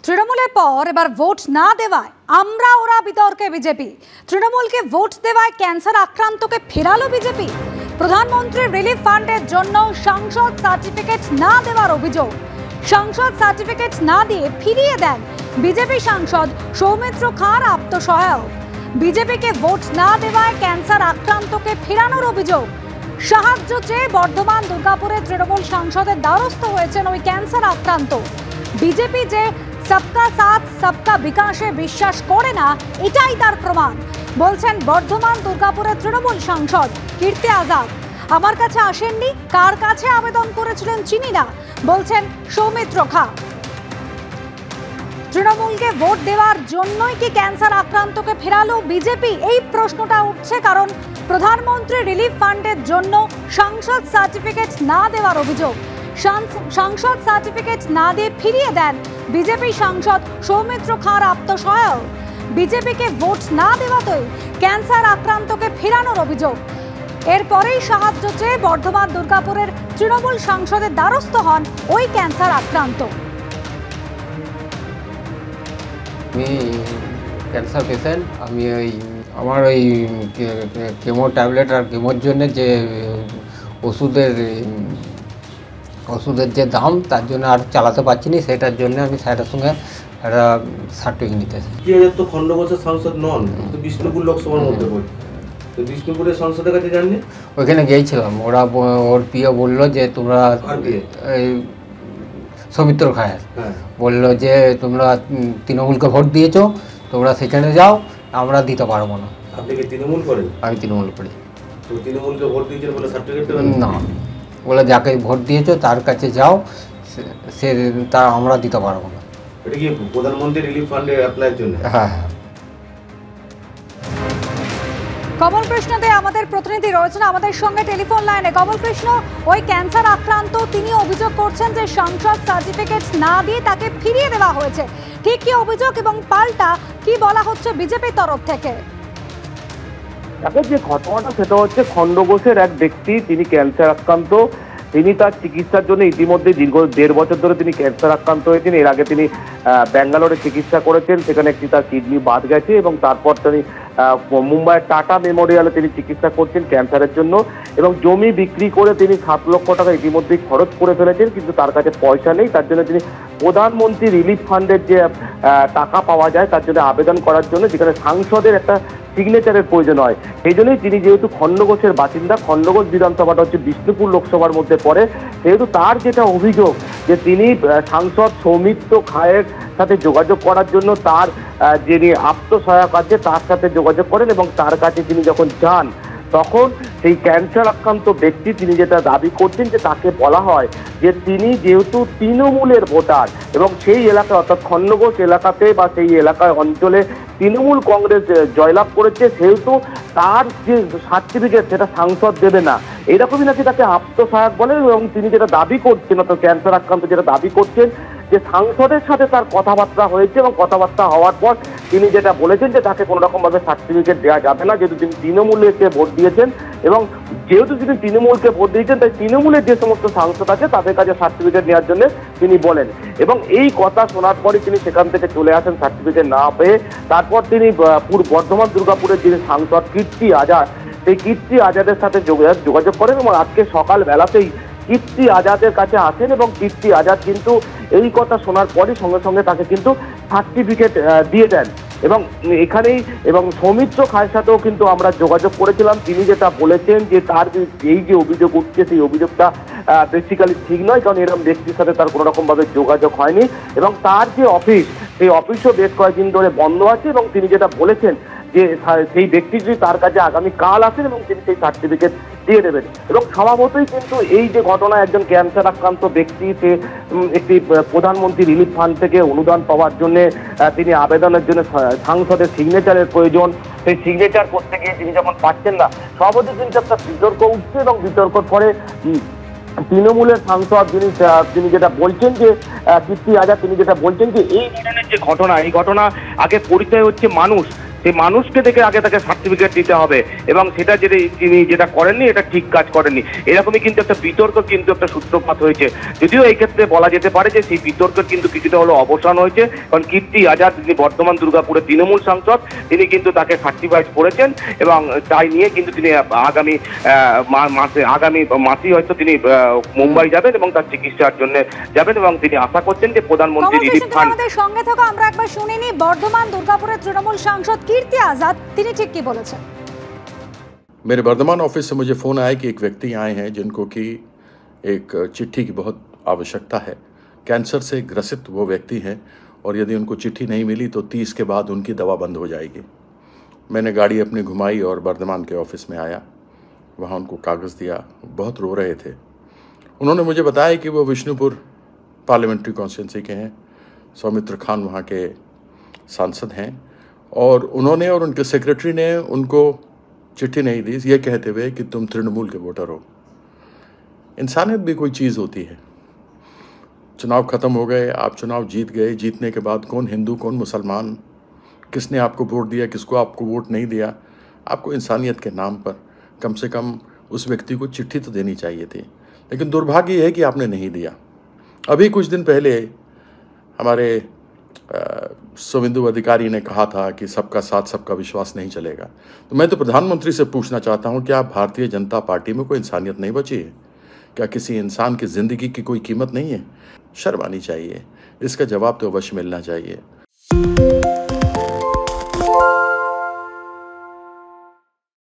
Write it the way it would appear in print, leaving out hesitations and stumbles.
তৃণমূলের পর এবার ভোট না দেওয়ায় আমরা ওরা বিতর্কে বিজেপি। তৃণমূলকে ভোট দেওয়ায় ক্যান্সার আক্রান্তকে ফেরালো বিজেপি। প্রধানমন্ত্রীর রিলিফ ফান্ডের জন্য সাংসদ সার্টিফিকেট না দেওয়ার অভিযোগ। সাংসদ সার্টিফিকেট না দিয়ে ফিরিয়ে দেন বিজেপি সাংসদ সৌমিত্র খাঁর আত্মসহায়ক। বিজেপিকে ভোট না দেওয়ায় ক্যান্সার আক্রান্তকে ফেরানোর অভিযোগ। সাহায্য চেয়ে বর্ধমান দুর্গাপুরে তৃণমূল সাংসদের দ্বারস্থ হয়েছেন ওই ক্যান্সার আক্রান্ত। বিজেপি যে সবকা সাথ সবকা বিকাশে বিশ্বাস করে না, এটাই তার প্রমাণ, বলছেন বর্ধমান দুর্গাপুরের তৃণমূল সাংসদ কীর্তি আজাদ। আমার কাছে আসেননি, কার কাছে আবেদন করেছিলেন চিনি না, বলছেন সৌমিত্র খাঁ। তৃণমূলকে ভোট দেওয়ার জন্যই কি ক্যান্সার আক্রান্তকে ফেরালো বিজেপি? এই প্রশ্নটা উঠছে কারণ প্রধানমন্ত্রী রিলিফ ফান্ডের জন্য সাংসদ সার্টিফিকেট না দেওয়ার অভিযোগ। সাংসদ সার্টিফিকেট না দিয়ে ফিরিয়ে দেন বিজেপি সাংসদ সৌমিত্র খাঁর আত্মসহায়ক। বিজেপিকে ভোট না দেওয়াতেই ক্যান্সার আক্রান্তকে ফেরানোর অভিযোগ। এরপরেই সাহায্য চেয়ে বর্ধমান দুর্গাপুরের তৃণমূল সাংসদের দ্বারস্থ হন ওই ক্যান্সার আক্রান্ত। আমি ক্যান্সার পেশেন্ট। আমি আমার ওই কেমো ট্যাবলেট আর কেমোর জন্য যে ওষুধের যে দাম, তার জন্য আর চালাতে পারছি না। সেটার জন্য আমি স্যারের সঙ্গে একটা সার্টিফিকেট নিতে চাই। তো খণ্ডঘোষের সাংসদ নন, তো বিষ্ণুপুর লোকসভার মধ্যে পড়ে, তো বিষ্ণুপুরের সংসদের কাছে যাননি? ওইখানে গিয়েছিলাম, ওর প্রিয় বললো যে তোমরা সৌমিত্র খায়ের বললো যে তোমরা তৃণমূলকে ভোট দিয়েছো, তোমরা সেখানে যাও, আমরা দিতে পারবো না। আপনি কি তৃণমূল করেন? আমি তৃণমূল করি। তো তৃণমূলকে ভোট দিয়েছেন বলে সার্টিফিকেট দেবেন না, বলে যাকে ভোট দিয়েছো তার কাছে যাও, সে তা আমরা দিতে পারবো না। এটা কি প্রধানমন্ত্রী রিলিফ ফান্ডে অ্যাপ্লাইয়ের জন্য? হ্যাঁ। কমল কৃষ্ণ দে আমাদের প্রতিনিধি রয়েছেন আমাদের সঙ্গে টেলিফোন লাইনে। কমল কৃষ্ণ, ওই ক্যান্সার আক্রান্ত তিনি অভিযোগ করছেন যে সাংসদ সার্টিফিকেট না দিয়ে তাকে ফিরিয়ে দেওয়া হয়েছে। ঠিক কি অভিযোগ এবং পাল্টা কি বলা হচ্ছে বিজেপির তরফ থেকে? এখন যে ঘটনাটা সেটা হচ্ছে খণ্ডঘোষের এক ব্যক্তি, তিনি ক্যান্সার আক্রান্ত। তিনি তার চিকিৎসার জন্য ইতিমধ্যে দীর্ঘ 1.5 বছর ধরে তিনি ক্যান্সার আক্রান্ত হয়েছেন। এর আগে তিনি ব্যাঙ্গালোরে চিকিৎসা করেছেন, সেখানে একটি তার কিডনি বাদ গেছে এবং তারপর তিনি মুম্বাইয়ের টাটা মেমোরিয়ালে তিনি চিকিৎসা করছেন ক্যান্সারের জন্য। এবং জমি বিক্রি করে তিনি 7 লক্ষ টাকা ইতিমধ্যেই খরচ করে ফেলেছেন, কিন্তু তার কাছে পয়সা নেই। তার জন্য তিনি প্রধানমন্ত্রী রিলিফ ফান্ডের যে টাকা পাওয়া যায় তার জন্য আবেদন করার জন্য, যেখানে সাংসদের একটা সিগনেচারের প্রয়োজন হয়। সেই জন্যই তিনি যেহেতু খণ্ডঘোষের বাসিন্দা, খণ্ডঘোষ বিধানসভাটা হচ্ছে বিষ্ণুপুর লোকসভার মধ্যে পড়ে, সেহেতু তার যেটা অভিযোগ যে তিনি সাংসদ সৌমিত্র খাঁয়ের সাথে যোগাযোগ করার জন্য তার যিনি আত্মসহায়ক আছে তার সাথে যোগাযোগ করেন এবং তার কাছে তিনি যখন যান তখন সেই ক্যান্সার আক্রান্ত ব্যক্তি তিনি যেটা দাবি করছেন যে তাকে বলা হয় যে তিনি যেহেতু তৃণমূলের ভোটার এবং সেই এলাকায় অর্থাৎ খণ্ডঘোষ এলাকাতে বা সেই এলাকায় অঞ্চলে তৃণমূল কংগ্রেস জয়লাভ করেছে, সেহেতু তার যে সার্টিফিকেট সেটা সাংসদ দেবে না, এরকমই নাকি তাকে আত্মসহায়ক বলে। এবং তিনি যেটা দাবি করছেন অর্থাৎ ক্যান্সার আক্রান্ত যেটা দাবি করছেন যে সাংসদের সাথে তার কথাবার্তা হয়েছে এবং কথাবার্তা হওয়ার পর তিনি যেটা বলেছেন যে তাকে কোনো রকমভাবে সার্টিফিকেট দেওয়া যাবে না, যেহেতু তিনি তৃণমূলকে ভোট দিয়েছেন। এবং যেহেতু তিনি তৃণমূলকে ভোট দিয়েছেন তাই তৃণমূলের যে সমস্ত সাংসদ আছে তাদের কাছে সার্টিফিকেট নেওয়ার জন্য তিনি বলেন। এবং এই কথা শোনার পরে তিনি সেখান থেকে চলে আসেন সার্টিফিকেট না পেয়ে। তারপর তিনি বর্ধমান দুর্গাপুরের যিনি সাংসদ কীর্তি আজাদ, সেই কীর্তি আজাদের সাথে যোগাযোগ করেন এবং আজকে সকাল বেলাতেই কীর্তি আজাদের কাছে আসেন এবং কীর্তি আজাদ কিন্তু এই কথা শোনার পরই সঙ্গে সঙ্গে তাকে কিন্তু সার্টিফিকেট দিয়ে দেন। এবং এখানেই এবং সৌমিত্র খাঁয়ের সাথেও কিন্তু আমরা যোগাযোগ করেছিলাম। তিনি যেটা বলেছেন যে তার এই যে অভিযোগ উঠছে সেই অভিযোগটা বেসিক্যালি ঠিক নয়, কারণ এরকম ব্যক্তির সাথে তার কোনো রকমভাবে যোগাযোগ হয়নি এবং তার যে অফিস সেই অফিসও বেশ কয়েকদিন ধরে বন্ধ আছে। এবং তিনি যেটা বলেছেন যে সেই ব্যক্তি যদি তার কাছে আগামীকাল আসেন এবং তিনি সেই সার্টিফিকেট দিয়ে দেবেন। এবং স্বভাবতই কিন্তু এই যে ঘটনা, একজন ক্যান্সার আক্রান্ত ব্যক্তি সে একটি প্রধানমন্ত্রী রিলিফ ফান্ড থেকে অনুদান পাওয়ার জন্য তিনি আবেদনের জন্য সাংসদের সিগনেচারের প্রয়োজন। সেই সিগনেচার করতে গিয়ে তিনি যখন পাচ্ছেন না, স্বভাবতই কিন্তু একটা বিতর্ক উঠছে এবং বিতর্কর পরে তৃণমূলের সাংসদ তিনি যেটা বলছেন যে কীর্তি আজাদ তিনি যেটা বলছেন যে এই ধরনের যে ঘটনা, এই ঘটনা আগে পরিচয় হচ্ছে মানুষ, সেই মানুষকে দেখে আগে তাকে সার্টিফিকেট দিতে হবে, এবং সেটা তিনি যেটা করেননি এটা ঠিক কাজ করেননি, এরকমই কিন্তু একটা বিতর্ক কিন্তু একটা সূত্রপাত হয়েছে। যদিও এই ক্ষেত্রে বলা যেতে পারে যে সেই বিতর্কের কিন্তু কিছুটা হলো অবসান হয়েছে, কারণ কীর্তি আজাদ তিনি বর্তমান দুর্গাপুরের তৃণমূল সাংসদ, তিনি কিন্তু তাকে সার্টিফাইড করেছেন, এবং তাই নিয়ে কিন্তু তিনি আগামী মাসেই হয়তো তিনি মুম্বাই যাবেন এবং তার চিকিৎসার জন্য যাবেন, এবং তিনি আশা করছেন যে প্রধানমন্ত্রী রিলিফ ফান্ড। আমাদের সঙ্গে থাকো, আমরা একবার শুনিনি বর্ধমান দুর্গাপুরের তৃণমূল সাংসদ কীর্তি আজাদ তিনি ঠিক কি বলেছেন। मेरे वर्धमान ऑफिस से मुझे फ़ोन आया कि एक व्यक्ति आए हैं जिनको कि एक चिट्ठी की बहुत आवश्यकता है। कैंसर से ग्रसित वो व्यक्ति हैं और यदि उनको चिट्ठी नहीं मिली तो 30 के बाद उनकी दवा बंद हो जाएगी। मैंने गाड़ी अपनी घुमाई और वर्धमान के ऑफिस में आया, वहाँ उनको कागज़ दिया, बहुत रो रहे थे। उन्होंने मुझे बताया कि वो विष्णुपुर पार्लियामेंट्री कॉन्स्टिट्यूंसी के हैं, सौमित्र खान वहाँ के सांसद हैं, और उन्होंने और उनके सेक्रेटरी ने उनको चिट्ठी नहीं दी ये कहते हुए कि तुम तृणमूल के वोटर हो। इंसानियत भी कोई चीज़ होती है। चुनाव ख़त्म हो गए, आप चुनाव जीत गए, जीतने के बाद कौन हिंदू कौन मुसलमान, किसने आपको वोट दिया किसको आपको वोट नहीं दिया, आपको इंसानियत के नाम पर कम से कम उस व्यक्ति को चिट्ठी तो देनी चाहिए थी। लेकिन दुर्भाग्य है कि आपने नहीं दिया। अभी कुछ दिन पहले हमारे शुभेंदु अधिकारी ने कहा था कि सबका साथ सबका विश्वास नहीं चलेगा। तो मैं तो प्रधानमंत्री से पूछना चाहता हूं, क्या भारतीय जनता पार्टी में कोई इंसानियत नहीं बची है? क्या किसी इंसान की ज़िंदगी की कोई कीमत नहीं है? शर्म आनी चाहिए, इसका जवाब तो अवश्य मिलना चाहिए।